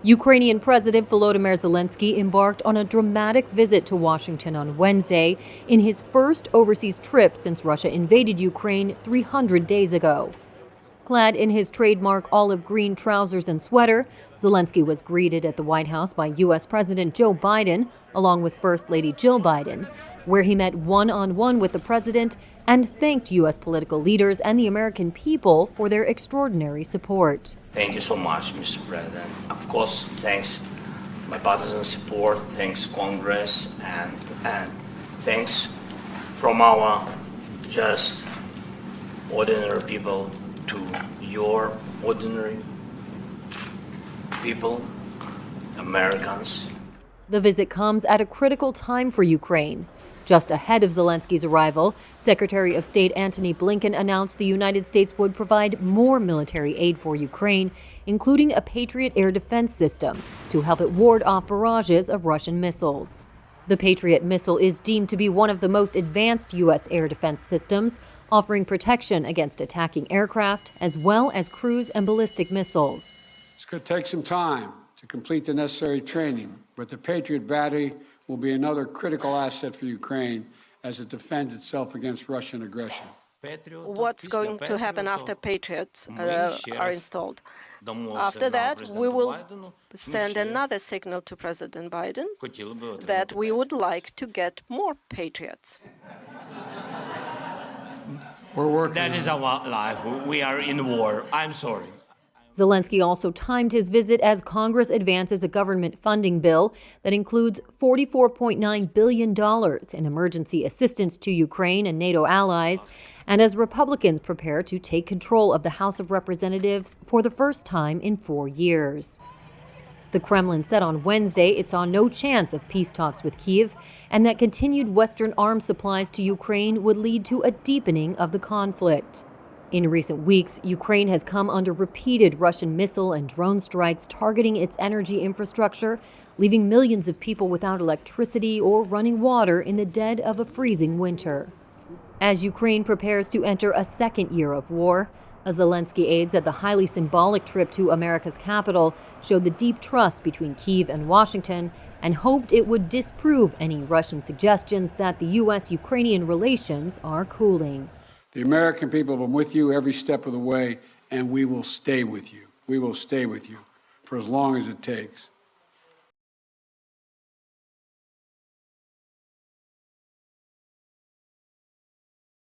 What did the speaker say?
Ukrainian President Volodymyr Zelensky embarked on a dramatic visit to Washington on Wednesday in his first overseas trip since Russia invaded Ukraine 300 days ago. Clad in his trademark olive green trousers and sweater, Zelensky was greeted at the White House by U.S. President Joe Biden, along with First Lady Jill Biden, where he met one-on-one with the president and thanked U.S. political leaders and the American people for their extraordinary support. Thank you so much, Mr. President. Of course, thanks my partisan support, thanks Congress, and thanks from our just ordinary people to your ordinary people, Americans. The visit comes at a critical time for Ukraine. Just ahead of Zelensky's arrival, Secretary of State Antony Blinken announced the United States would provide more military aid for Ukraine, including a Patriot air defense system to help it ward off barrages of Russian missiles. The Patriot missile is deemed to be one of the most advanced U.S. air defense systems, offering protection against attacking aircraft as well as cruise and ballistic missiles. It's going to take some time to complete the necessary training, but the Patriot battery will be another critical asset for Ukraine as it defends itself against Russian aggression. What's going to happen after Patriots are installed? After that, we will send another signal to President Biden that we would like to get more Patriots. We're working. That is our life. We are in war. I'm sorry. Zelensky also timed his visit as Congress advances a government funding bill that includes $44.9 billion in emergency assistance to Ukraine and NATO allies, and as Republicans prepare to take control of the House of Representatives for the first time in 4 years. The Kremlin said on Wednesday it saw no chance of peace talks with Kyiv and that continued Western arms supplies to Ukraine would lead to a deepening of the conflict. In recent weeks, Ukraine has come under repeated Russian missile and drone strikes targeting its energy infrastructure, leaving millions of people without electricity or running water in the dead of a freezing winter. As Ukraine prepares to enter a second year of war, a Zelensky aide said the highly symbolic trip to America's capital showed the deep trust between Kyiv and Washington and hoped it would disprove any Russian suggestions that the U.S.-Ukrainian relations are cooling. The American people have been with you every step of the way, and we will stay with you. We will stay with you for as long as it takes.